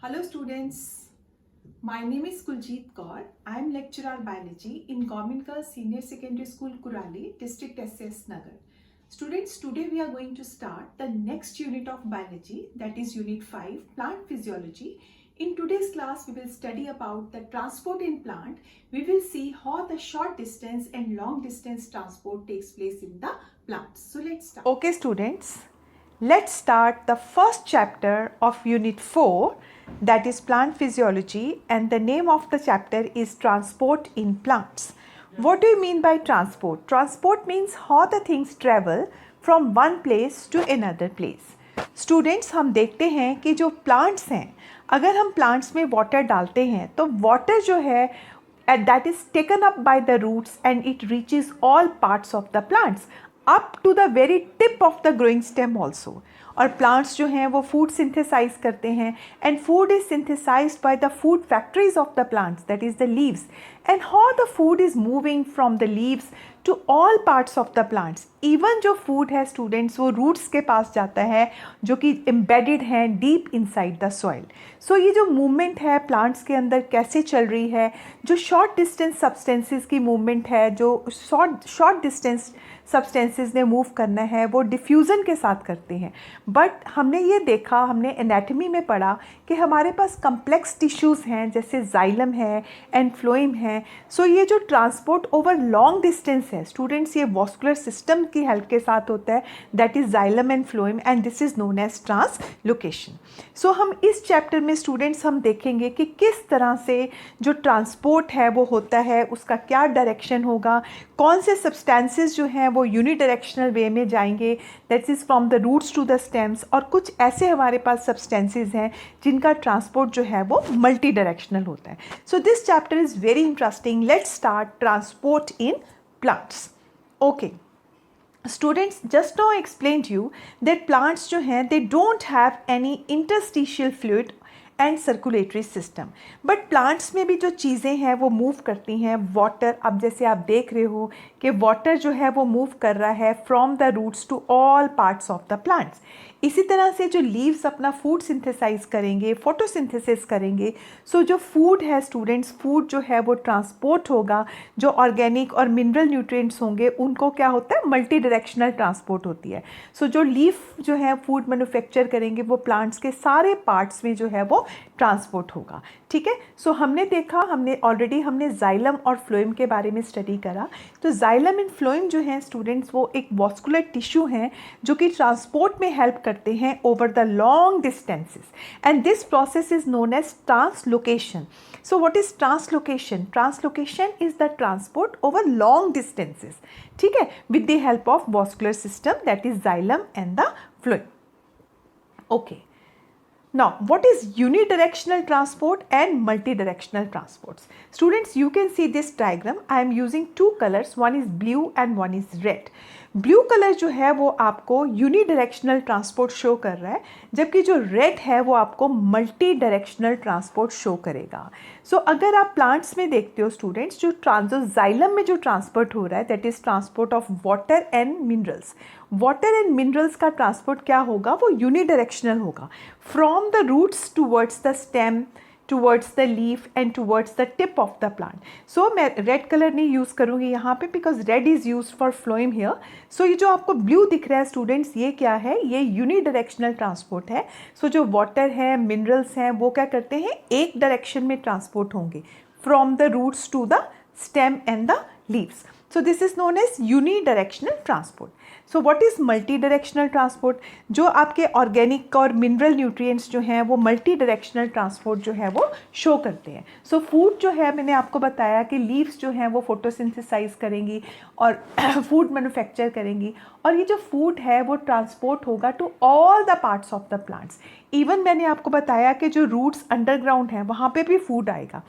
Hello students, my name is Kuljeet Kaur. I am lecturer biology in Government Girls Senior Secondary School Kurali, District SS Nagar. Students, today we are going to start the next unit of biology, that is unit 5, plant physiology. In today's class we will study about the transport in plant. We will see how the short distance and long distance transport takes place in the plants. So let's start. Okay students, let's start the first chapter of unit 4, that is plant physiology, and the name of the chapter is transport in plants. What do you mean by transport? Transport means how the things travel from one place to another place. Students हम देखते हैं कि जो plants हैं, अगर हम plants में water डालते हैं तो वाटर जो है that is taken up by the roots and it reaches all parts of the plants up to the very tip of the growing stem also. और प्लांट्स जो हैं वो फूड सिंथेसाइज करते हैं and food is synthesized by the food factories of the plants, that is the leaves, and how the food is moving from the leaves to all parts of the plants. Even जो food है students वो roots के पास जाता है जो कि embedded हैं deep inside the soil. So ये जो मूवमेंट है प्लांट्स के अंदर कैसे चल रही है, जो शॉर्ट डिस्टेंस सब्सटेंसेस की मूवमेंट है, जो शॉर्ट डिस्टेंस सब्सटेंसेस ने मूव करना है वो डिफ्यूज़न के साथ करते हैं. बट हमने ये देखा, हमने एनाटमी में पढ़ा कि हमारे पास कम्प्लेक्स टिश्यूज़ हैं जैसे जाइलम है एंड फ्लोएम है. सो ये जो ट्रांसपोर्ट ओवर लॉन्ग डिस्टेंस है स्टूडेंट्स, ये वॉस्कुलर सिस्टम की हेल्प के साथ होता है, that is xylem and phloem, and this is known as translocation. So हम इस चैप्टर में स्टूडेंट्स हम देखेंगे कि किस तरह से जो ट्रांसपोर्ट है वो होता है, उसका क्या डायरेक्शन होगा, कौन से सब्सटेंसेस जो हैं वो यूनिडायरेक्शनल वे में जाएंगे, that is from the roots to the stems, और कुछ ऐसे हमारे पास सब्सटेंसेस हैं जिनका ट्रांसपोर्ट जो है वो मल्टी डायरेक्शनल होता है. So this chapter is very interesting. Let's start transport in plants. Okay students, just now I explained you that plants जो हैं they don't have any interstitial fluid and circulatory system. But plants में भी जो चीज़ें हैं वो move करती हैं. वाटर, अब जैसे आप देख रहे हो कि वाटर जो है वो मूव कर रहा है from the roots to all parts of the plants. इसी तरह से जो लीव्स अपना फूड सिंथेसाइज करेंगे, फोटोसिंथेसिस करेंगे, सो जो फूड है स्टूडेंट्स, फूड जो है वो ट्रांसपोर्ट होगा. जो ऑर्गेनिक और मिनरल न्यूट्रिएंट्स होंगे उनको क्या होता है, मल्टी डायरेक्शनल ट्रांसपोर्ट होती है. सो जो लीफ जो है फूड मैन्युफैक्चर करेंगे वो प्लांट्स के सारे पार्ट्स में जो है वो ट्रांसपोर्ट होगा. ठीक है. सो हमने देखा, हमने जाइलम और फ्लोएम के बारे में स्टडी करा. तो जाइलम एंड फ्लोएम जो हैं स्टूडेंट्स वो एक वॉस्कुलर टिश्यू हैं जो कि ट्रांसपोर्ट में हेल्प करते हैं over the long distances, and this process is known as translocation. So what is translocation? Translocation is the transport over long distances, ठीक है, with the help of vascular system, that is xylem and the phloem. Okay. Now, what is unidirectional transport and multidirectional transports? Students, you can see this diagram. I am using two colors. One is blue and one is red. Blue colour जो है वो आपको unidirectional transport show कर रहा है, जबकि जो red है वो आपको मल्टी डायरेक्शनल ट्रांसपोर्ट शो करेगा. सो अगर आप प्लांट्स में देखते हो स्टूडेंट्स, जो जाइलम में जो ट्रांसपोर्ट हो रहा है that is transport of water and minerals. Water and minerals का ट्रांसपोर्ट क्या होगा, वो यूनिडायरेक्शनल होगा from the roots towards the stem, towards the leaf and towards the tip of the plant. So मैं रेड कलर नहीं use करूँगी यहाँ पे because red is use for phloem here. So ये जो आपको ब्लू दिख रहा है स्टूडेंट्स, ये क्या है, ये यूनिडायरेक्शनल ट्रांसपोर्ट है. सो जो वाटर है, मिनरल्स हैं, वो क्या करते हैं, एक डायरेक्शन में ट्रांसपोर्ट होंगे from the roots to the stem and the leaves. So this is known as unidirectional transport. So what is multidirectional transport? जो आपके ऑर्गेनिक और मिनरल न्यूट्रिएंट्स जो हैं वो मल्टी डायरेक्शनल ट्रांसपोर्ट जो है वो शो करते हैं. सो फूड जो है, मैंने आपको बताया कि लीव्स जो हैं वो फोटोसिंथेसाइज करेंगी और फूड मैन्युफैक्चर करेंगी, और ये जो फूड है वो ट्रांसपोर्ट होगा to all the parts of the plants. Even मैंने आपको बताया कि जो रूट्स अंडरग्राउंड हैं वहाँ पे भी फूड आएगा.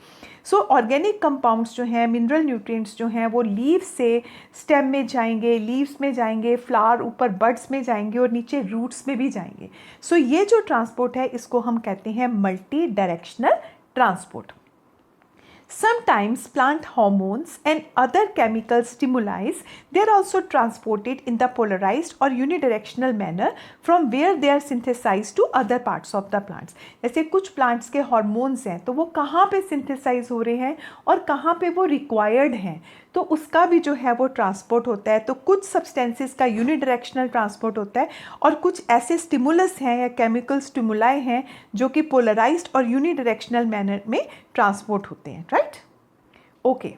सो ऑर्गेनिक कंपाउंड्स जो हैं, मिनरल न्यूट्रिएंट्स जो हैं वो लीव्स से स्टेम में जाएंगे, लीव्स में जाएंगे, फ्लावर ऊपर बड्स में जाएंगे और नीचे रूट्स में भी जाएंगे. सो ये जो ट्रांसपोर्ट है इसको हम कहते हैं multi directional transport. Sometimes plant hormones and other chemical stimuli, they are also transported in the polarized or unidirectional manner from where they are synthesized to other parts of the plants. जैसे कुछ plants के hormones हैं तो वो कहाँ पे synthesise हो रहे हैं और कहाँ पे वो रिक्वायर्ड हैं, तो उसका भी जो है वो ट्रांसपोर्ट होता है. तो कुछ सब्सटेंसेस का यूनिडायरेक्शनल ट्रांसपोर्ट होता है और कुछ ऐसे स्टिमुलस हैं या केमिकल स्टिमुलाई हैं जो कि पोलराइज्ड और यूनिडायरेक्शनल मैनर में ट्रांसपोर्ट होते हैं. Right, okay.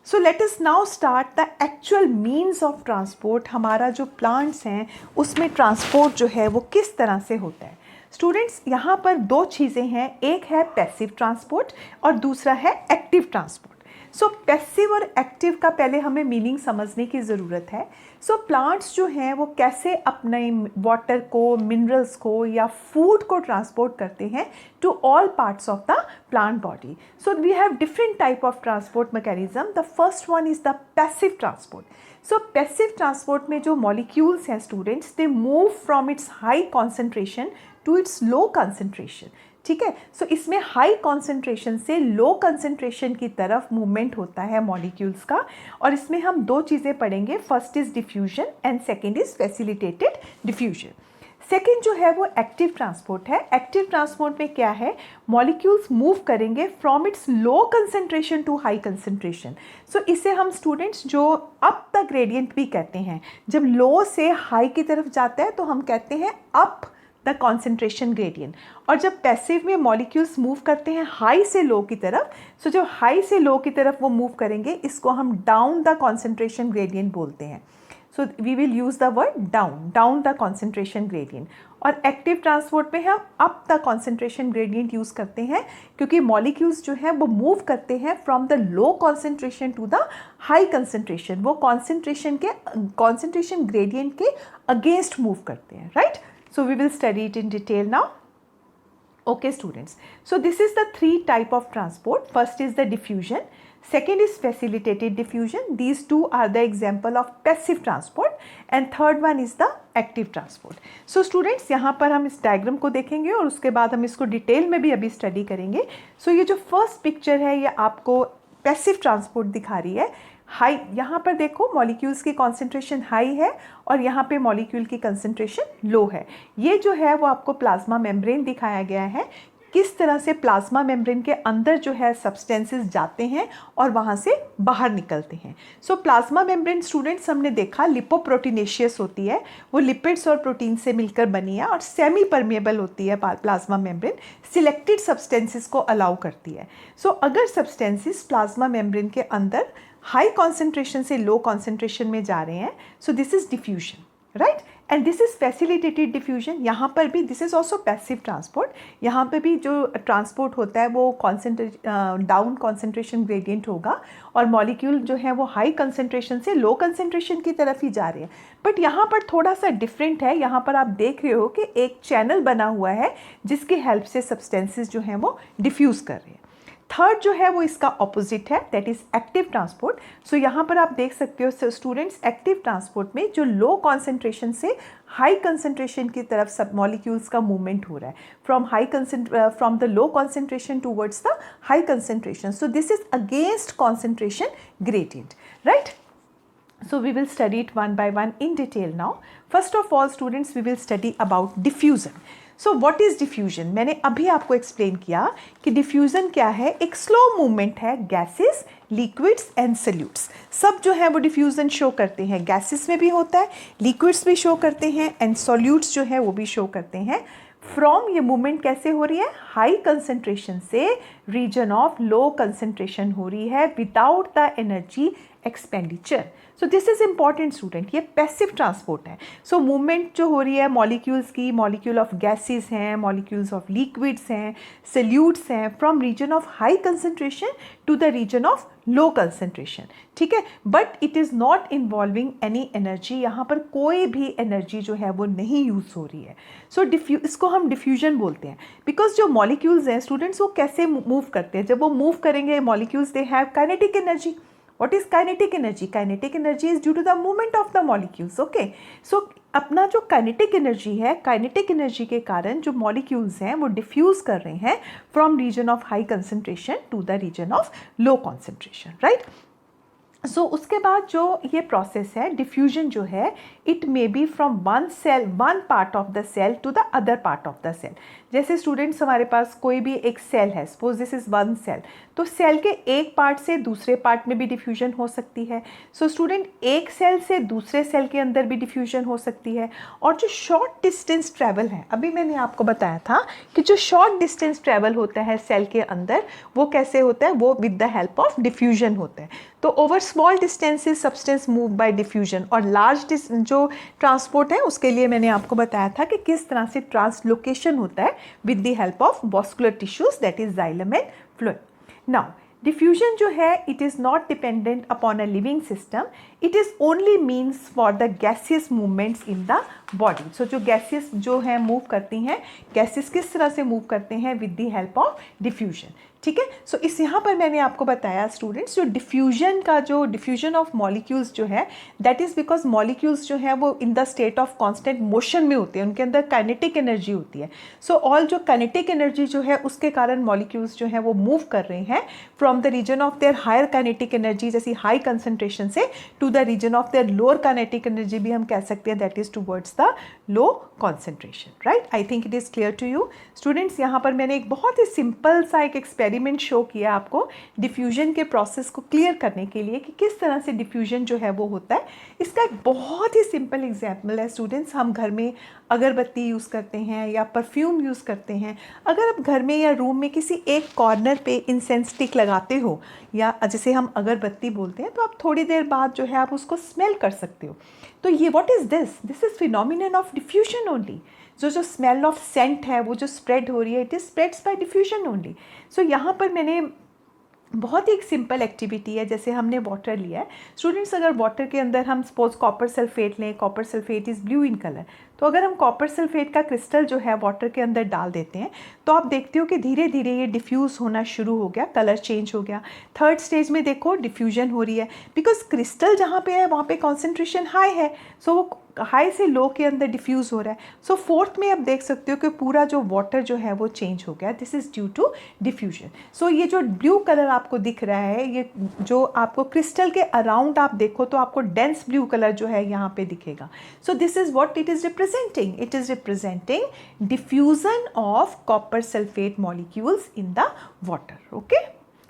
So let us now start the actual means of transport. हमारा जो प्लांट्स हैं उसमें ट्रांसपोर्ट जो है वो किस तरह से होता है. स्टूडेंट्स, यहाँ पर दो चीज़ें हैं, एक है पैसिव ट्रांसपोर्ट और दूसरा है एक्टिव ट्रांसपोर्ट. सो पैसिव और एक्टिव का पहले हमें मीनिंग समझने की ज़रूरत है. सो प्लांट्स जो हैं वो कैसे अपने वाटर को, मिनरल्स को या फूड को ट्रांसपोर्ट करते हैं to all parts of the plant body. So we have different type of transport mechanism. The first one is the passive transport. So passive transport में जो मॉलिक्यूल्स हैं students, they move from its high concentration to its low concentration. ठीक है, सो इसमें high concentration से लो concentration की तरफ movement होता है मॉलिक्यूल्स का. और इसमें हम दो चीज़ें पढ़ेंगे, first is diffusion and second is facilitated diffusion. Second जो है वो एक्टिव ट्रांसपोर्ट है. एक्टिव ट्रांसपोर्ट में क्या है, मॉलिक्यूल्स मूव करेंगे from its low concentration to high concentration. So इसे हम स्टूडेंट्स जो अप द ग्रेडियंट भी कहते हैं. जब लो से हाई की तरफ जाता है तो हम कहते हैं अप द कॉन्सेंट्रेशन ग्रेडियंट. और जब पैसिव में मॉलिक्यूल्स मूव करते हैं हाई से लो की तरफ, सो जब हाई से लो की तरफ वो मूव करेंगे इसको हम डाउन द कॉन्सेंट्रेशन ग्रेडियंट बोलते हैं. So we will use the word down the concentration gradient. और एक्टिव ट्रांसपोर्ट में हम up the concentration gradient use करते हैं क्योंकि मॉलिक्यूल्स जो हैं वो मूव करते हैं from the low concentration to the high concentration. वो कॉन्सेंट्रेशन ग्रेडियंट के अगेंस्ट मूव करते हैं. Right, so we will study it in detail now. Okay students, so this is the three type of transport. First is the diffusion, second is facilitated diffusion. These two are the example of passive transport and third one is the active transport. So students, यहाँ पर हम इस diagram को देखेंगे और उसके बाद हम इसको डिटेल में भी अभी स्टडी करेंगे. So ये जो फर्स्ट पिक्चर है ये आपको पैसिव ट्रांसपोर्ट दिखा रही है. हाई, यहाँ पर देखो मॉलिक्यूल्स की कॉन्सेंट्रेशन हाई है और यहाँ पे मॉलिक्यूल की कंसंट्रेशन लो है. ये जो है वो आपको प्लाज्मा मेम्ब्रेन दिखाया गया है, किस तरह से प्लाज्मा मेम्ब्रेन के अंदर जो है सब्सटेंसेस जाते हैं और वहाँ से बाहर निकलते हैं. सो प्लाज्मा मेम्ब्रेन स्टूडेंट्स हमने देखा लिपोप्रोटीनेशियस होती है, वो लिपिड्स और प्रोटीन से मिलकर बनी है और सेमी परमेबल होती है. प्लाज्मा मेम्ब्रेन सिलेक्टेड सब्सटेंसेस को अलाउ करती है. सो अगर सब्सटेंसेस प्लाज्मा मेम्ब्रेन के अंदर हाई कॉन्सेंट्रेशन से लो कॉन्सेंट्रेशन में जा रहे हैं, सो this is diffusion. Right, and this is facilitated diffusion. यहाँ पर भी this is also passive transport. यहाँ पर भी जो ट्रांसपोर्ट होता है वो डाउन कॉन्सेंट्रेशन ग्रेडियंट होगा और मॉलिक्यूल जो है वो हाई कंसेंट्रेशन से लो कंसेंट्रेशन की तरफ ही जा रहे हैं. बट यहाँ पर थोड़ा सा डिफरेंट है. यहाँ पर आप देख रहे हो कि एक चैनल बना हुआ है जिसकी हेल्प से सब्सटेंसेस जो हैं वो डिफ्यूज़ कर रहे हैं. थर्ड जो है वो इसका ऑपोजिट है, दैट इज़ एक्टिव ट्रांसपोर्ट. सो यहाँ पर आप देख सकते हो स्टूडेंट्स, एक्टिव ट्रांसपोर्ट में जो लो कॉन्सेंट्रेशन से हाई कंसेंट्रेशन की तरफ सब मॉलिक्यूल्स का मूवमेंट हो रहा है, from the low concentration towards the high concentration. So this is against concentration gradient. Right, so we will study it one by one in detail now. First of all students, we will study about diffusion. So what is diffusion? मैंने अभी आपको explain किया कि diffusion क्या है. एक slow movement है, gases, liquids and salutes सब जो है वो diffusion शो करते हैं. गैसेस में भी होता है, लिक्विड्स भी शो करते हैं एंड सॉल्यूट्स जो है वो भी शो करते हैं. फ्रॉम ये मूवमेंट कैसे हो रही है, हाई कंसंट्रेशन से रीजन ऑफ लो कंसंट्रेशन हो रही है without the energy expenditure. So this is important student, ये पैसिव ट्रांसपोर्ट है. सो मूवमेंट जो हो रही है मॉलिक्यूल्स की, मॉलिक्यूल ऑफ गैसेस हैं, मॉलिक्यूल्स ऑफ लिक्विड्स हैं, सल्यूट्स हैं, from region of high concentration to the region of low concentration. ठीक है, but it is not involving any energy. यहाँ पर कोई भी एनर्जी जो है वो नहीं यूज़ हो रही है. सो इसको हम डिफ्यूजन बोलते हैं बिकॉज जो मॉलिक्यूल्स हैं स्टूडेंट्स वो कैसे मूव करते हैं. जब वो मूव करेंगे molecules, they have kinetic energy. What is kinetic energy? Kinetic energy is due to the movement of the molecules. Okay, so अपना जो काइनेटिक एनर्जी है, काइनेटिक एनर्जी के कारण जो मॉलिक्यूल्स हैं वो डिफ्यूज़ कर रहे हैं from region of high concentration to the region of low concentration, right. So उसके बाद जो ये प्रोसेस है डिफ्यूजन जो है, it may be from one cell, one part of the cell to the other part of the cell. जैसे students हमारे पास कोई भी एक सेल है, suppose this is one cell, तो सेल के एक पार्ट से दूसरे पार्ट में भी डिफ्यूजन हो सकती है। सो स्टूडेंट, एक सेल से दूसरे सेल के अंदर भी डिफ्यूजन हो सकती है। और जो शॉर्ट डिस्टेंस ट्रैवल है, अभी मैंने आपको बताया था कि जो शॉर्ट डिस्टेंस ट्रैवल होता है सेल के अंदर, वो कैसे होता है, वो with the help of diffusion होता है। तो over small distances substance move by diffusion, और लार्ज जो ट्रांसपोर्ट है उसके लिए मैंने आपको बताया था कि किस तरह से ट्रांसलोकेशन होता है with the help of vascular tissues, that is xylem and phloem. Now diffusion जो है, it is not dependent upon a living system, it is only means for the gaseous movements in the body. So जो gases जो है move करती हैं, gases किस तरह से मूव करते हैं, with the help of diffusion, ठीक है। सो इस यहाँ पर मैंने आपको बताया स्टूडेंट्स, जो डिफ्यूजन का जो डिफ्यूजन ऑफ मॉलिक्यूल्स जो है, दैट इज़ बिकॉज मॉलिक्यूल्स जो है वो in the state of constant motion में होते हैं, उनके अंदर काइनेटिक एनर्जी होती है। सो ऑल जो काइनेटिक एनर्जी जो है उसके कारण मॉलिक्यूल्स जो है वो मूव कर रहे हैं from the region of their higher kinetic energy, जैसी हाई कंसंट्रेशन से, to the region of their lower kinetic energy भी हम कह सकते हैं, that is towards the low concentration, right. I think it is clear to you students. यहाँ पर मैंने एक बहुत ही सिंपल सा एक एक्सपेरिमेंट शो किया आपको डिफ्यूजन के प्रोसेस को क्लियर करने के लिए कि किस तरह से डिफ्यूजन जो है वो होता है। इसका एक बहुत ही सिंपल एग्जाम्पल है स्टूडेंट्स, हम घर में अगरबत्ती यूज़ करते हैं या परफ्यूम यूज़ करते हैं। अगर आप घर में या रूम में किसी एक कॉर्नर पे इंसेंस स्टिक लगाते हो, या जिसे हम अगरबत्ती बोलते हैं, तो आप थोड़ी देर बाद जो है आप उसको स्मेल कर सकते हो। तो ये what is this is phenomenon of diffusion only. जो स्मेल ऑफ सेंट है वो जो स्प्रेड हो रही है, it is spreads by diffusion only. So यहाँ पर मैंने बहुत ही एक सिंपल एक्टिविटी है, जैसे हमने वाटर लिया है स्टूडेंट्स, अगर वाटर के अंदर हम सपोज कॉपर सल्फेट लें, copper sulphate is blue in colour, तो अगर हम कॉपर सल्फेट का क्रिस्टल जो है वाटर के अंदर डाल देते हैं, तो आप देखते हो कि धीरे धीरे ये डिफ्यूज़ होना शुरू हो गया, कलर चेंज हो गया। थर्ड स्टेज में देखो डिफ्यूजन हो रही है, बिकॉज क्रिस्टल जहाँ पे है वहाँ पे कॉन्सेंट्रेशन हाई है, सो वो हाई से लो के अंदर डिफ्यूज़ हो रहा है। सो फोर्थ में आप देख सकते हो कि पूरा जो वाटर जो है वो चेंज हो गया, this is due to diffusion. So ये जो ब्लू कलर आपको दिख रहा है, ये जो आपको क्रिस्टल के अराउंड आप देखो तो आपको डेंस ब्लू कलर जो है यहाँ पे दिखेगा। So this is what it is representing, it is representing diffusion of copper sulphate molecules in the water, okay.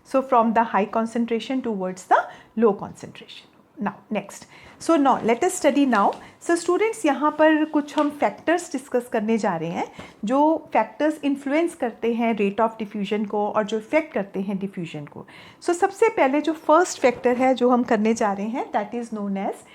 So from the high concentration towards the low concentration. Now next, so now let us study now. So students, यहाँ पर कुछ हम factors discuss करने जा रहे हैं, जो factors influence करते हैं rate of diffusion को और जो affect करते हैं diffusion को। So सबसे पहले जो first factor है जो हम करने जा रहे हैं, that is known as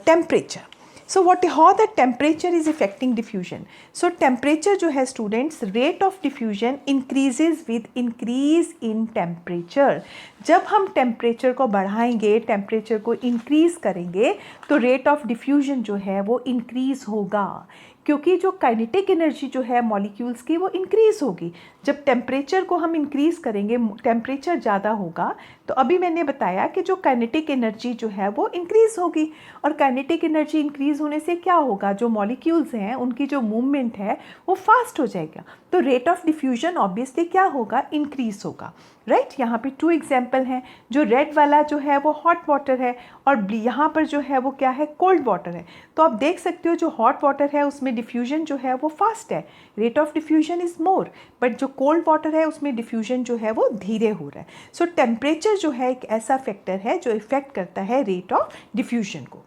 temperature. So how the temperature is affecting diffusion? So temperature जो है students, rate of diffusion increases with increase in temperature. जब हम temperature को बढ़ाएंगे, temperature को increase करेंगे, तो rate of diffusion जो है वो increase होगा, क्योंकि जो काइनेटिक एनर्जी जो है मॉलिक्यूल्स की वो इंक्रीज़ होगी। जब टेम्परेचर को हम इंक्रीज़ करेंगे, टेम्परेचर ज़्यादा होगा, तो अभी मैंने बताया कि जो काइनेटिक एनर्जी जो है वो इंक्रीज़ होगी, और काइनेटिक एनर्जी इंक्रीज़ होने से क्या होगा, जो मॉलिक्यूल्स हैं उनकी जो मूवमेंट है वो फास्ट हो जाएगा, तो रेट ऑफ डिफ्यूजन ऑब्वियसली क्या होगा, इंक्रीज़ होगा, राइट। यहाँ पे 2 एग्जाम्पल हैं, जो रेड वाला जो है वो हॉट वाटर है, और यहाँ पर जो है वो क्या है, कोल्ड वाटर है। तो आप देख सकते हो जो हॉट वाटर है उसमें डिफ्यूजन जो है वो फास्ट है, rate of diffusion is more, but जो कोल्ड वाटर है उसमें डिफ्यूजन जो है वो धीरे हो रहा है। सो टेम्परेचर जो है एक ऐसा फैक्टर है जो इफेक्ट करता है रेट ऑफ डिफ्यूजन को।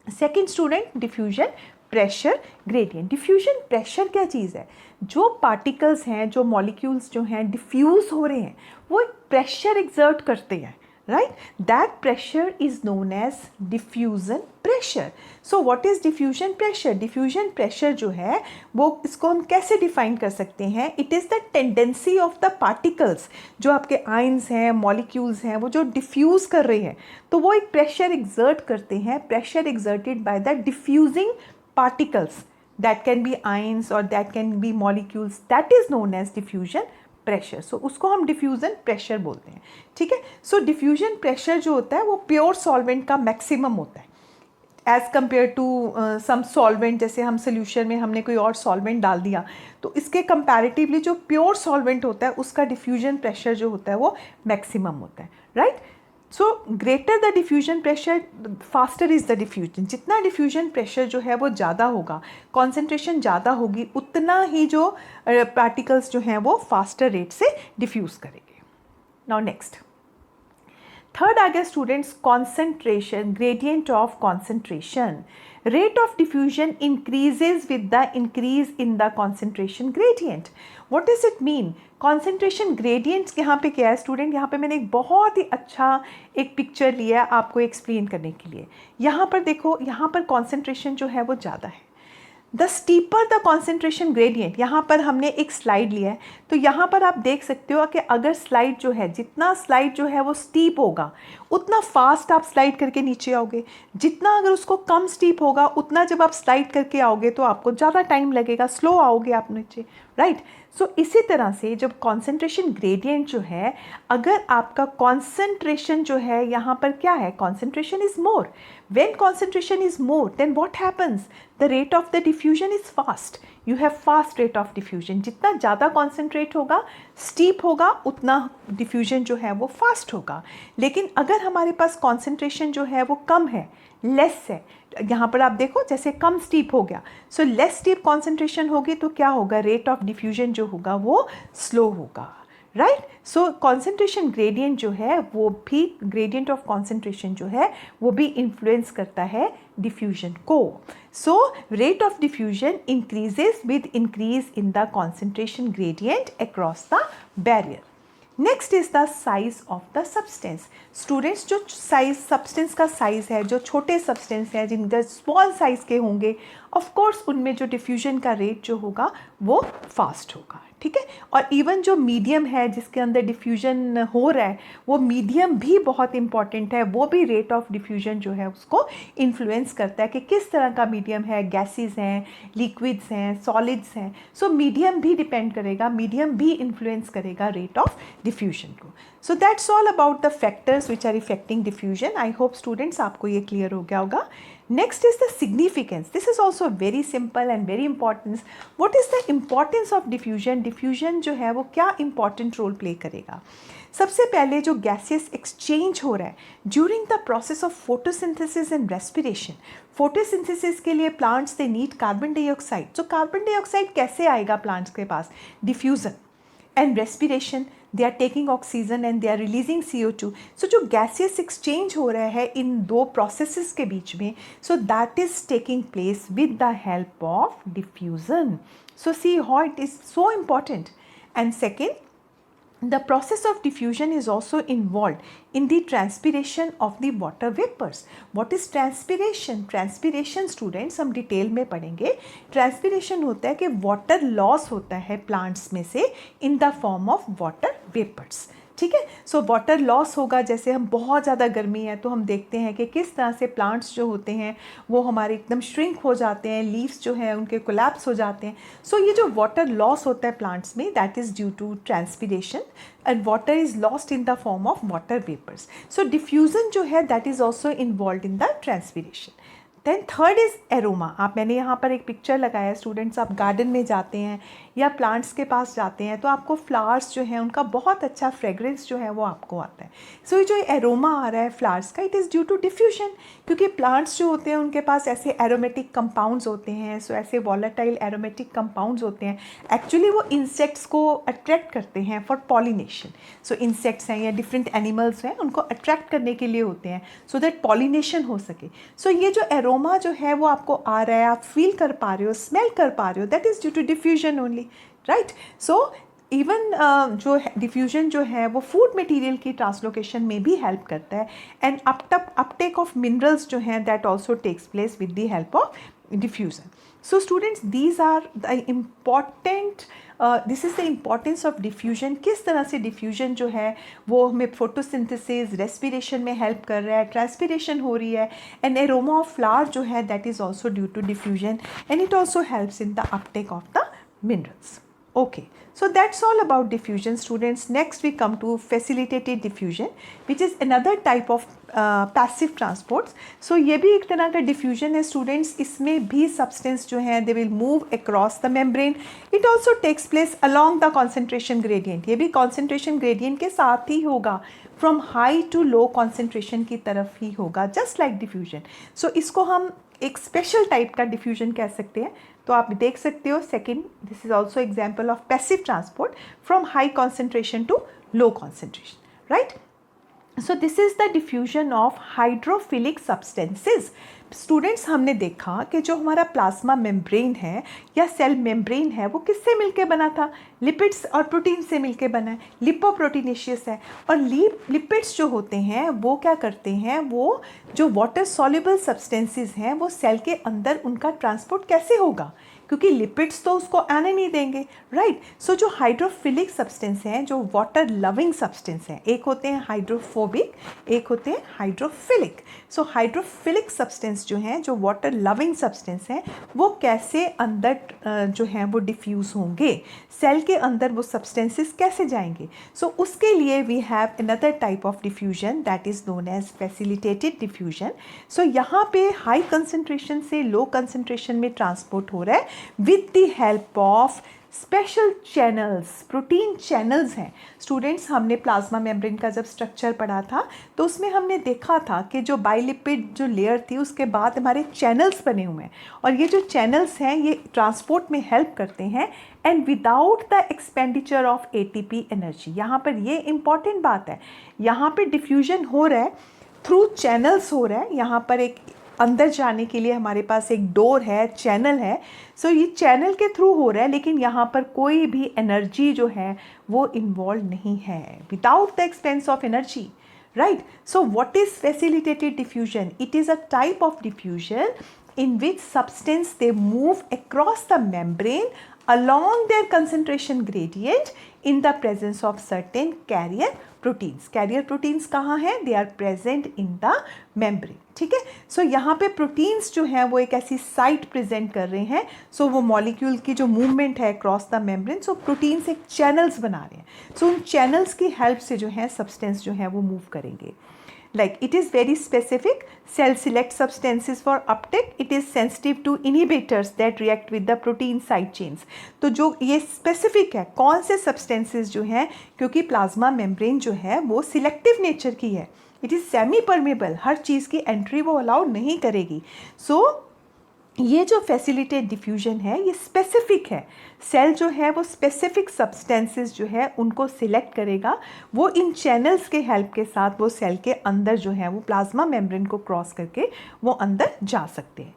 Second student, diffusion pressure gradient. Diffusion pressure क्या चीज़ है, जो पार्टिकल्स हैं, जो मॉलिक्यूल्स जो हैं डिफ्यूज़ हो रहे हैं, वो एक प्रेशर एक्सर्ट करते हैं, right. That pressure is known as diffusion pressure. So what is diffusion pressure? Diffusion pressure जो है वो, इसको हम कैसे डिफाइन कर सकते हैं, it is the tendency of the particles, जो आपके आयंस हैं, मॉलिक्यूल्स हैं, वो जो डिफ्यूज़ कर रहे हैं, तो वो एक प्रेशर एक्सर्ट करते हैं, pressure exerted by the diffusing particles, that can be ions or that can be molecules, that is known as diffusion pressure. So उसको हम diffusion pressure बोलते हैं, ठीक है। So diffusion pressure जो होता है वो प्योर सॉल्वेंट का मैक्सिमम होता है। As compare to some solvent, जैसे हम सोल्यूशन में हमने कोई और सॉल्वेंट डाल दिया, तो इसके कंपैरेटिवली जो प्योर सॉल्वेंट होता है उसका डिफ्यूजन प्रेशर जो होता है वो मैक्सिमम होता है, right. So greater the diffusion pressure faster is the diffusion. जितना डिफ्यूजन प्रेशर जो है वो ज़्यादा होगा, कॉन्सेंट्रेशन ज़्यादा होगी, उतना ही जो पार्टिकल्स जो हैं वो फास्टर रेट से डिफ्यूज़ करेंगे। नाउ नेक्स्ट, थर्ड आ गया students concentration, gradient of concentration. Rate of diffusion increases with the increase in the concentration gradient. What does it mean? Concentration gradients यहाँ पे क्या है स्टूडेंट, यहाँ पे मैंने एक बहुत ही अच्छा एक पिक्चर लिया है आपको एक्सप्लेन करने के लिए। यहाँ पर देखो, यहाँ पर कॉन्सेंट्रेशन जो है वो ज़्यादा है। The steeper the concentration gradient, यहाँ पर हमने एक स्लाइड लिया है, तो यहाँ पर आप देख सकते हो कि अगर स्लाइड जो है, जितना स्लाइड जो है वो स्टीप होगा उतना फास्ट आप स्लाइड करके नीचे आओगे, जितना अगर उसको कम स्टीप होगा उतना जब आप स्लाइड करके आओगे तो आपको ज़्यादा टाइम लगेगा, स्लो आओगे आप नीचे, राइट। सो इसी तरह से जब कॉन्सेंट्रेशन ग्रेडियंट जो है, अगर आपका कॉन्सेंट्रेशन जो है यहाँ पर क्या है, concentration is more, when concentration is more then what happens, the rate of the diffusion is fast, you have fast rate of diffusion। जितना ज़्यादा concentrate होगा, steep होगा, उतना diffusion जो है वो fast होगा। लेकिन अगर हमारे पास concentration जो है वो कम है, less है, यहाँ पर आप देखो जैसे कम steep हो गया, so less steep concentration होगी तो क्या होगा, rate of diffusion जो होगा वो slow होगा, राइट। सो कॉन्सेंट्रेशन ग्रेडियंट जो है वो भी, ग्रेडियंट ऑफ कॉन्सेंट्रेशन जो है वो भी इन्फ्लुएंस करता है डिफ्यूजन को। So rate of diffusion increases with increase in the concentration gradient across the barrier. Next is the size of the substance. Students, जो साइज सब्सटेंस का साइज है, जो छोटे सब्सटेंस हैं जिनका स्मॉल साइज के होंगे, ऑफ कोर्स उनमें जो डिफ्यूजन का रेट जो होगा वो फास्ट होगा, ठीक है। और इवन जो मीडियम है जिसके अंदर डिफ्यूजन हो रहा है, वो मीडियम भी बहुत इंपॉर्टेंट है, वो भी रेट ऑफ डिफ्यूजन जो है उसको इन्फ्लुएंस करता है कि किस तरह का मीडियम है, गैसेस हैं, लिक्विड्स हैं, सॉलिड्स हैं। सो मीडियम भी डिपेंड करेगा, मीडियम भी इन्फ्लुएंस करेगा रेट ऑफ डिफ्यूजन को। So that's all about the factors which are affecting diffusion. I hope students आपको ये क्लियर हो गया होगा। Next is the significance. This is also very simple and very important. What is the importance of diffusion? Diffusion जो है वो क्या important role play करेगा? सबसे पहले जो gaseous exchange हो रहा है during the process of photosynthesis and respiration. Photosynthesis के लिए plants they need carbon dioxide. So carbon dioxide कैसे आएगा plants के पास? Diffusion. And respiration, they are taking oxygen and they are releasing CO2. So जो gaseous exchange हो रहा है इन दो processes के बीच में, so that is taking place with the help of diffusion. So see how it is so important. And second, the process of diffusion is also involved in the transpiration of the water vapors. What is transpiration? Transpiration students हम detail में पढ़ेंगे। Transpiration होता है कि water loss होता है plants में से in the form of water vapors, ठीक है। सो वाटर लॉस होगा, जैसे हम बहुत ज़्यादा गर्मी है तो हम देखते हैं कि किस तरह से प्लांट्स जो होते हैं वो हमारे एकदम श्रिंक हो जाते हैं, लीव्स जो हैं उनके कोलैप्स हो जाते हैं। सो ये जो वाटर लॉस होता है प्लांट्स में, that is due to transpiration and water is lost in the form of water vapours. So diffusion जो है that is also involve in the transpiration. Then third is aroma. आप मैंने यहाँ पर एक पिक्चर लगाया, स्टूडेंट्स आप गार्डन में जाते हैं या प्लांट्स के पास जाते हैं तो आपको फ्लावर्स जो हैं उनका बहुत अच्छा फ्रेगरेंस जो है वो आपको आता है। सो ये जो एरोमा आ रहा है फ्लावर्स का, it is due to diffusion, क्योंकि प्लांट्स जो होते हैं उनके पास ऐसे एरोमेटिक कंपाउंड्स होते हैं। सो ऐसे वॉलेटाइल एरोमेटिक कंपाउंड्स होते हैं, एक्चुअली वो इंसेक्ट्स को अट्रैक्ट करते हैं फॉर पॉलिनेशन। सो इंसेक्ट्स हैं या डिफरेंट एनिमल्स हैं, उनको अट्रैक्ट करने के लिए होते हैं सो दैट पॉलिनेशन हो सके। सो ये जो एरोमा जो है वो आपको आ रहा है, आप फील कर पा रहे हो, स्मेल कर पा रहे हो, that is due to diffusion only, right. So even जो डिफ्यूजन जो है वो फूड मटेरियल की ट्रांसलोकेशन में भी हेल्प करता है। एंड अपटेक ऑफ मिनरल्स जो हैं that also takes place with the help of diffusion. So students, these are the important, this is the importance of diffusion. किस तरह से डिफ्यूजन जो है वो हमें फोटोसिंथेसिस, रेस्पिरेशन में हेल्प कर रहा है, ट्रांसपिरेशन हो रही है। एंड एरोमा ऑफ फ्लावर जो है that is also due to diffusion and it also helps in the uptake of the minerals. Okay, so that's all about diffusion, students. Next we come to facilitated diffusion, which is another type of passive transports. So ये भी एक तरह का diffusion है students. इसमें भी substance जो है they will move across the membrane. It also takes place along the concentration gradient. ये भी कॉन्सेंट्रेशन ग्रेडियंट के साथ ही होगा, from high to low concentration की तरफ ही होगा, जस्ट लाइक डिफ्यूजन. सो इसको हम एक स्पेशल टाइप का डिफ्यूजन कह सकते हैं. तो आप देख सकते हो second, this is also example of passive transport from high concentration to low concentration, right? So this is the diffusion of hydrophilic substances. Students, हमने देखा कि जो हमारा प्लाज्मा मेम्ब्रेन है या सेल मेम्ब्रेन है वो किससे मिलके बना था? लिपिड्स और प्रोटीन से मिलके बना है. लिपोप्रोटीनेशियस है. और लिपिड्स जो होते हैं वो क्या करते हैं, वो जो वाटर सॉल्युबल सब्सटेंसेस हैं वो सेल के अंदर उनका ट्रांसपोर्ट कैसे होगा, क्योंकि लिपिड्स तो उसको आने नहीं देंगे, राइट? सो जो हाइड्रोफिलिक सब्सटेंस हैं, जो वाटर लविंग सब्सटेंस हैं, एक होते हैं हाइड्रोफोबिक, एक होते हैं हाइड्रोफिलिक. सो हाइड्रोफिलिक सब्सटेंस जो हैं, जो वाटर लविंग सब्सटेंस हैं, वो कैसे अंदर जो हैं वो डिफ्यूज़ होंगे, सेल के अंदर वो सब्सटेंसेस कैसे जाएंगे? सो उसके लिए we have another type of diffusion that is known as facilitated diffusion. So यहाँ पे हाई कंसंट्रेशन से लो कंसंट्रेशन में ट्रांसपोर्ट हो रहा है with the help of special channels. Protein channels हैं स्टूडेंट्स. हमने प्लाज्मा मेम्ब्रेन का जब स्ट्रक्चर पढ़ा था तो उसमें हमने देखा था कि जो बाइलिपिड जो लेयर थी उसके बाद हमारे चैनल्स बने हुए हैं, और ये जो चैनल्स हैं ये ट्रांसपोर्ट में हेल्प करते हैं and without the expenditure of ATP energy. यहाँ पर ये इंपॉर्टेंट बात है, यहाँ पे डिफ्यूजन हो रहा है थ्रू चैनल्स हो रहा है. यहाँ पर एक अंदर जाने के लिए हमारे पास एक डोर है, चैनल है. सो ये चैनल के थ्रू हो रहा है, लेकिन यहाँ पर कोई भी एनर्जी जो है वो इन्वॉल्व नहीं है, without the expense of energy, right? So what is facilitated diffusion? It is a type of diffusion in which substance they move across the membrane along their concentration gradient in the presence of certain carrier proteins. Carrier proteins कहाँ हैं? They are present in the membrane. ठीक है. सो यहाँ पे proteins जो हैं वो एक ऐसी साइट प्रेजेंट कर रहे हैं. सो वो मॉलिक्यूल की जो मूवमेंट है cross the membrane, so proteins एक चैनल्स बना रहे हैं. सो उन चैनल्स की हेल्प से जो है सब्सटेंस जो है वो मूव करेंगे. Like it is very specific. Cell select substances for uptake. It is sensitive to inhibitors that react with the protein side chains. तो जो ये specific है, कौन से substances जो हैं, क्योंकि प्लाज्मा मेम्ब्रेन जो है वो सिलेक्टिव नेचर की है. इट इज़ सेमी परमेबल, हर चीज़ की एंट्री वो अलाउ नहीं करेगी. सो ये जो फैसिलिटेट डिफ्यूजन है ये स्पेसिफिक है. सेल जो है वो स्पेसिफिक सब्सटेंसेस जो है उनको सिलेक्ट करेगा. वो इन चैनल्स के हेल्प के साथ वो सेल के अंदर जो है वो प्लाज्मा मेम्ब्रेन को क्रॉस करके वो अंदर जा सकते हैं.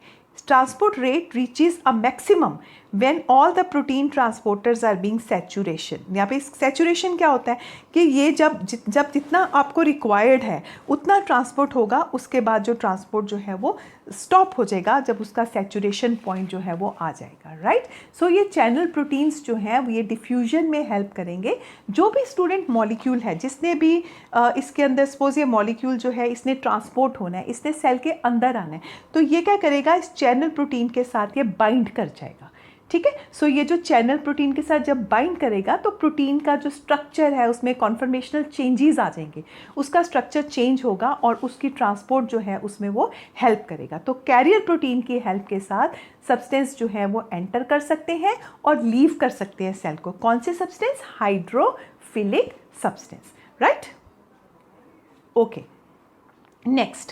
Transport rate reaches a maximum when all the protein transporters are being saturation. यहाँ पे सैचुरेशन क्या होता है कि ये जब जितना आपको रिक्वायर्ड है उतना ट्रांसपोर्ट होगा, उसके बाद जो ट्रांसपोर्ट जो है वो स्टॉप हो जाएगा जब उसका सैचुरेशन पॉइंट जो है वो आ जाएगा, राइट? सो ये चैनल प्रोटीन्स जो हैं ये डिफ्यूजन में हेल्प करेंगे. जो भी स्टूडेंट मॉलिक्यूल है जिसने भी इसके अंदर सपोज ये मॉलिक्यूल जो है इसने ट्रांसपोर्ट होना है, इसने सेल के अंदर आना है, तो ये क्या करेगा, इस चैनल प्रोटीन के साथ ये बाइंड कर जाएगा. ठीक है. सो ये जो चैनल प्रोटीन के साथ जब बाइंड करेगा तो प्रोटीन का जो स्ट्रक्चर है उसमें कॉन्फर्मेशनल चेंजेस आ जाएंगे, उसका स्ट्रक्चर चेंज होगा और उसकी ट्रांसपोर्ट जो है उसमें वो हेल्प करेगा. तो कैरियर प्रोटीन की हेल्प के साथ सब्सटेंस जो है वो एंटर कर सकते हैं और लीव कर सकते हैं सेल को. कौन से substance? Hydrophilic substance, right? Okay. Next,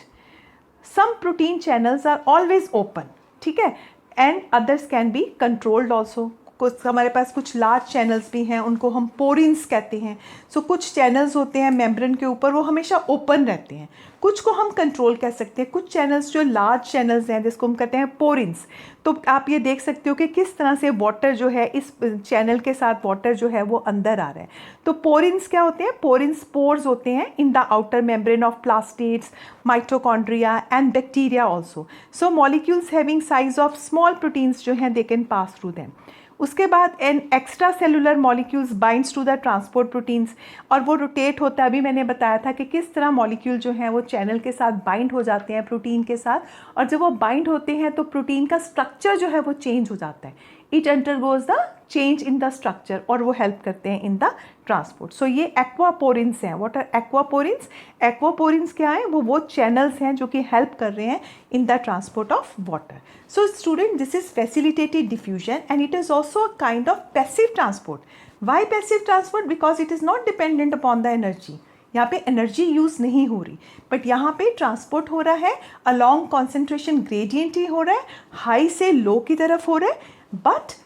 some protein channels are always open. ठीक है. And others can be controlled also. कुछ हमारे पास कुछ लार्ज चैनल्स भी हैं, उनको हम पोरिन्स कहते हैं. सो कुछ चैनल्स होते हैं मेम्ब्रेन के ऊपर वो हमेशा ओपन रहते हैं, कुछ को हम कंट्रोल कह सकते हैं. कुछ चैनल्स जो लार्ज चैनल्स हैं जिसको हम कहते हैं पोरिन्स. तो आप ये देख सकते हो कि किस तरह से वाटर जो है इस चैनल के साथ वाटर जो है वो अंदर आ रहा है. तो पोरिन्स क्या होते हैं? पोरिन्स पोर्स होते हैं in the outer membrane of plastids, mitochondria and bacteria also. So molecules having size of small proteins जो हैं they can pass through them. उसके बाद an extracellular molecules binds to the transport proteins, और वो rotate होता है. अभी मैंने बताया था कि किस तरह मॉलिक्यूल जो हैं वो चैनल के साथ बाइंड हो जाते हैं प्रोटीन के साथ, और जब वो बाइंड होते हैं तो प्रोटीन का स्ट्रक्चर जो है वो चेंज हो जाता है. It undergoes the change in the structure और वो हेल्प करते हैं इन द ट्रांसपोर्ट. सो ये एक्वापोरिन्स हैं. What are aquaporins? एक्वापोरिन्स क्या है? वो चैनल्स हैं जो कि हेल्प कर रहे हैं in the transport of water. So student, this is facilitated diffusion and it is also a kind of passive transport. Why passive transport? Because it is not dependent upon the energy. यहाँ पे energy use नहीं हो रही, but यहाँ पे transport हो रहा है अलॉन्ग कॉन्सेंट्रेशन ग्रेडियंट ही हो रहा है, हाई से लो की तरफ हो रहा है, बट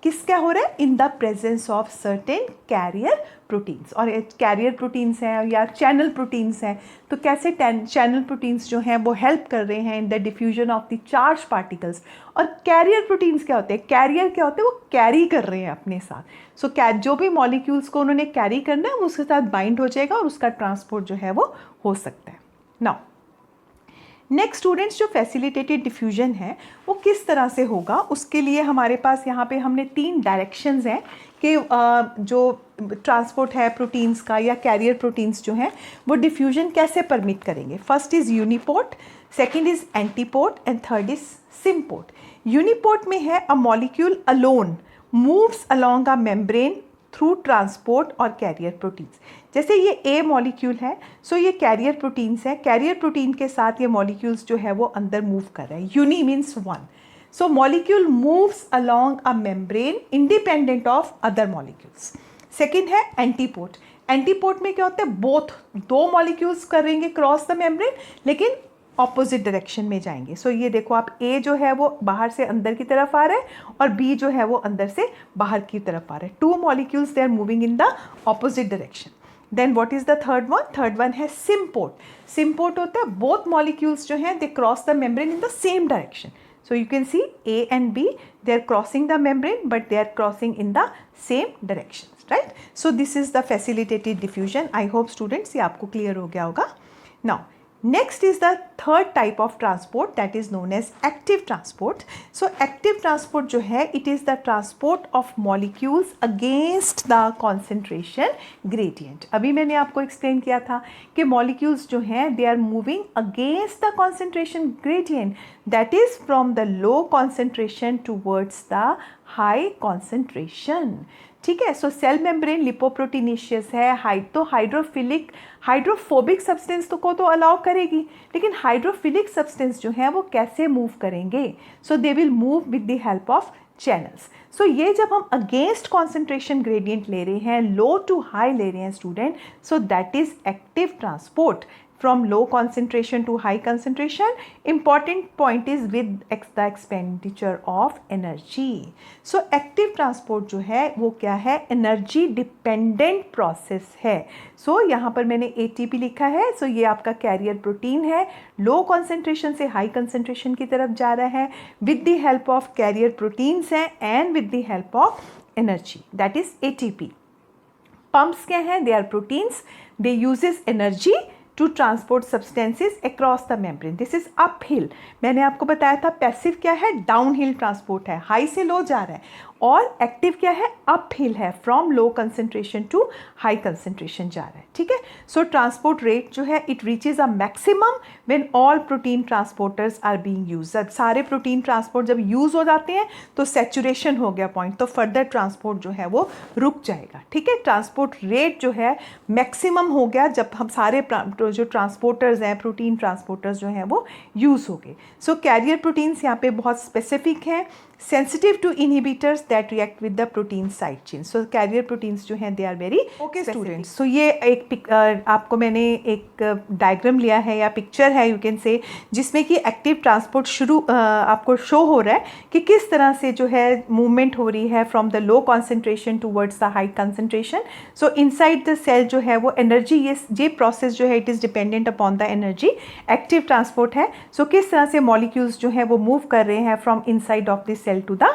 किसका हो रहा है? In the presence of certain carrier proteins. और कैरियर प्रोटीन्स हैं या चैनल प्रोटीन्स हैं, तो कैसे चैनल प्रोटीन्स जो हैं वो हेल्प कर रहे हैं in the diffusion of the charge particles. और कैरियर प्रोटीन्स क्या होते हैं? कैरियर क्या होते हैं? वो कैरी कर रहे हैं अपने साथ. सो जो भी मॉलिक्यूल्स को उन्होंने कैरी करना है वो उसके साथ बाइंड हो जाएगा और उसका ट्रांसपोर्ट जो है वो हो सकता है. नाउ नेक्स्ट स्टूडेंट्स, जो फैसिलिटेटेड डिफ्यूजन है वो किस तरह से होगा, उसके लिए हमारे पास यहाँ पे हमने 3 डायरेक्शंस हैं कि जो ट्रांसपोर्ट है प्रोटीन्स का या कैरियर प्रोटीन्स जो हैं वो डिफ्यूजन कैसे परमिट करेंगे. First is uniport, second is antiport and third is symport. Uniport में है a molecule alone moves along a membrane through transport और कैरियर प्रोटीन्स. जैसे ये ए मॉलिक्यूल है, सो ये कैरियर प्रोटीन्स है. कैरियर प्रोटीन के साथ ये मॉलिक्यूल्स जो है वो अंदर मूव कर रहे हैं. Uni means one. So molecule moves along a membrane independent of other molecules. Second है एंटीपोर्ट. एंटीपोर्ट में क्या होता है? बोथ दो मॉलिक्यूल्स करेंगे क्रॉस द मेम्ब्रेन, लेकिन ऑपोजिट डायरेक्शन में जाएंगे. सो ये देखो आप, ए जो है वो बाहर से अंदर की तरफ आ रहा है और बी जो है वो अंदर से बाहर की तरफ आ रहा है. 2 molecules they are moving in the opposite direction. Then what is the third one? Third one है सिम्पोर्ट. सिम्पोर्ट होता है बोथ मॉलिक्यूल्स जो हैं they cross the membrane in the same direction. So you can see A and B, they are crossing the membrane, but they are crossing in the same directions, right? So this is the facilitated diffusion. I hope students ये आपको clear हो गया होगा. Now next is the third type of transport, that is known as active transport. So active transport जो है, it is the transport of molecules against the concentration gradient. अभी मैंने आपको explain किया था कि molecules जो हैं they are moving against the concentration gradient, that is from the low concentration towards the high concentration. ठीक है. सो सेल मेम्ब्रेन लिपोप्रोटीनेशियस है, तो हाइड्रोफोबिक सब्सटेंस को तो अलाउ करेगी, लेकिन हाइड्रोफिलिक सब्सटेंस जो है वो कैसे मूव करेंगे? So they will move with the help of channels. So ये जब हम अगेंस्ट कॉन्सेंट्रेशन ग्रेडियंट ले रहे हैं, लो टू हाई ले रहे हैं student, so that is active transport from low concentration to high concentration. Important point is with the expenditure of energy. So active transport जो है वो क्या है? energy dependent process है. So यहाँ पर मैंने ATP लिखा है. So ये आपका कैरियर प्रोटीन है, लो कॉन्सेंट्रेशन से हाई कंसेंट्रेशन की तरफ जा रहा है with the help of carrier proteins हैं and with the help of energy, that is ATP. Pumps क्या हैं? They are proteins. They uses energy to transport substances across the membrane. This is uphill. मैंने आपको बताया था passive क्या है? Downhill transport है, हाई से लो जा रहा है. और एक्टिव क्या है? अपहिल है, from low concentration to high concentration जा रहा है. ठीक है. सो ट्रांसपोर्ट रेट जो है it reaches a maximum when all protein transporters are being used. जब सारे प्रोटीन ट्रांसपोर्ट जब यूज़ हो जाते हैं तो सैचुरेशन हो गया पॉइंट, तो फर्दर ट्रांसपोर्ट जो है वो रुक जाएगा. ठीक है. ट्रांसपोर्ट रेट जो है मैक्सिमम हो गया जब हम सारे जो ट्रांसपोर्टर्स हैं, प्रोटीन ट्रांसपोर्टर्स जो हैं वो यूज़ हो गए. सो कैरियर प्रोटीन्स यहाँ पे बहुत स्पेसिफिक हैं, sensitive to inhibitors that react with the protein side chain. So carrier proteins जो हैं they are very okay students. So ये एक आपको मैंने एक डायग्राम लिया है या पिक्चर है you can say, जिसमें कि एक्टिव ट्रांसपोर्ट शुरू आपको शो हो रहा है कि किस तरह से जो है मूवमेंट हो रही है from the low concentration towards the high concentration. So inside the cell जो है वो एनर्जी, ये प्रोसेस जो है it is dependent upon the energy. Active transport है. सो किस तरह से मॉलिक्यूल्स जो है वो मूव कर रहे हैं from inside of the cell to the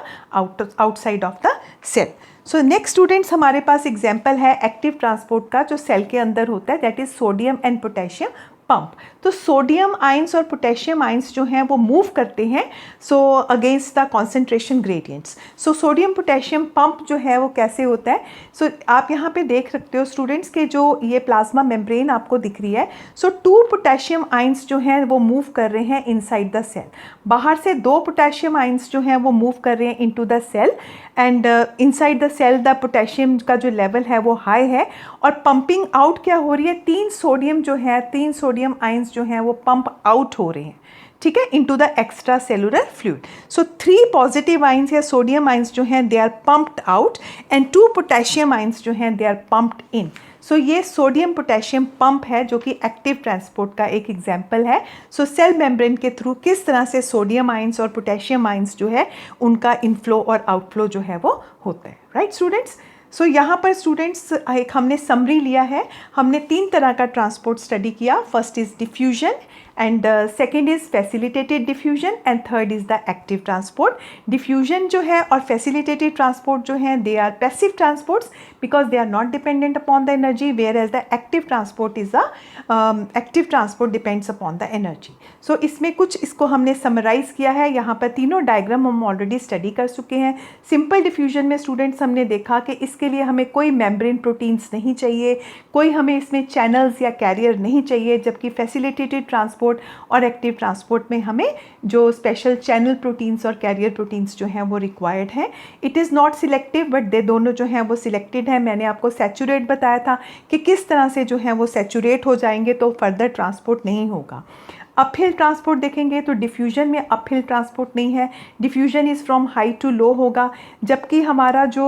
outside of the cell. So next students हमारे पास एग्जाम्पल है एक्टिव ट्रांसपोर्ट का जो सेल के अंदर होता है, that is sodium and potassium pump. तो सोडियम आइंस और पोटेशियम आइंस जो हैं वो मूव करते हैं so against the concentration gradients. So sodium potassium pump जो है वो कैसे होता है, सो आप यहाँ पे देख सकते हो स्टूडेंट्स के जो ये प्लाज्मा मेम्ब्रेन आपको दिख रही है। सो 2 पोटेशियम आइंस जो हैं वो मूव कर रहे हैं इनसाइड द सेल, बाहर से 2 पोटेशियम आइंस जो हैं वो मूव कर रहे हैं into the cell, and inside the cell the potassium का जो लेवल है वो हाई है, और पंपिंग आउट क्या हो रही है, 3 सोडियम जो है 3 सोडियम आइंस जो हैं वो पंप आउट हो रहे हैं, ठीक है, into the extracellular fluid. So 3 positive ions या सोडियम आइंस जो हैं they are pumped out and 2 potassium ions जो हैं दे आर पंप्ड इन। सो ये सोडियम पोटेशियम पंप है जो कि एक्टिव ट्रांसपोर्ट का एक एग्जाम्पल है। सो सेल मेम्ब्रेन के थ्रू किस तरह से सोडियम आइंस और पोटेशियम आइंस जो है उनका इनफ्लो और आउटफ्लो जो है वो होता है, राइट स्टूडेंट्स। सो यहाँ पर स्टूडेंट्स एक हमने समरी लिया है, हमने 3 तरह का ट्रांसपोर्ट स्टडी किया। First is diffusion, and second is facilitated diffusion, and third is the active transport. Diffusion जो है और फैसिलिटेटेड ट्रांसपोर्ट जो है they are passive transports because they are not dependent upon the energy, whereas the active transport is the active transport depends upon the energy. So इसमें कुछ इसको हमने summarise किया है, यहाँ पर तीनों डायग्राम हम ऑलरेडी स्टडी कर चुके हैं। सिंपल डिफ्यूजन में स्टूडेंट्स हमने देखा कि इसके लिए हमें कोई मेम्ब्रेन प्रोटीन्स नहीं चाहिए, कोई हमें इसमें चैनल्स या कैरियर नहीं चाहिए, जबकि फैसिलिटेटेड ट्रांसपोर्ट और एक्टिव ट्रांसपोर्ट में हमें जो स्पेशल चैनल प्रोटीन्स और कैरियर प्रोटीन्स जो हैं वो रिक्वायर्ड हैं। It is not selective but they दोनों जो हैं वो सिलेक्टेड हैं। मैंने आपको सैचुरेट बताया था कि किस तरह से जो हैं वो सैचुरेट हो जाएंगे तो फर्दर ट्रांसपोर्ट नहीं होगा। अपहिल ट्रांसपोर्ट देखेंगे तो डिफ्यूजन में अपहिल ट्रांसपोर्ट नहीं है, diffusion is from high to low होगा, जबकि हमारा जो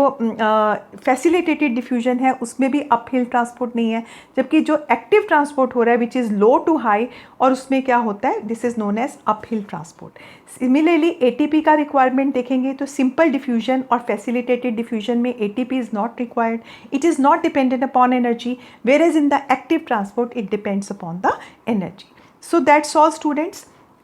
फैसिलिटेटेड डिफ्यूजन है उसमें भी अपहिल ट्रांसपोर्ट नहीं है, जबकि जो एक्टिव ट्रांसपोर्ट हो रहा है which is low to high, और उसमें क्या होता है, this is known as uphill transport. Similarly ATP का रिक्वायरमेंट देखेंगे तो सिंपल डिफ्यूजन और फैसिलिटेटेड डिफ्यूजन में ATP is not required, it is not dependent upon energy, whereas in the active transport it depends upon the energy. So that's all students.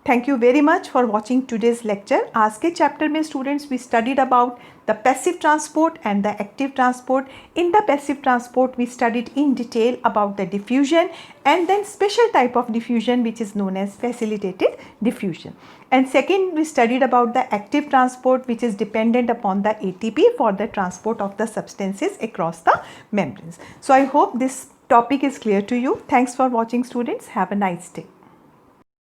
Thank you very much for watching today's lecture. आज के chapter में students we studied about the passive transport and the active transport. In the passive transport we studied in detail about the diffusion and then special type of diffusion which is known as facilitated diffusion. And second we studied about the active transport which is dependent upon the ATP for the transport of the substances across the membranes. So I hope this topic is clear to you. Thanks for watching students. Have a nice day.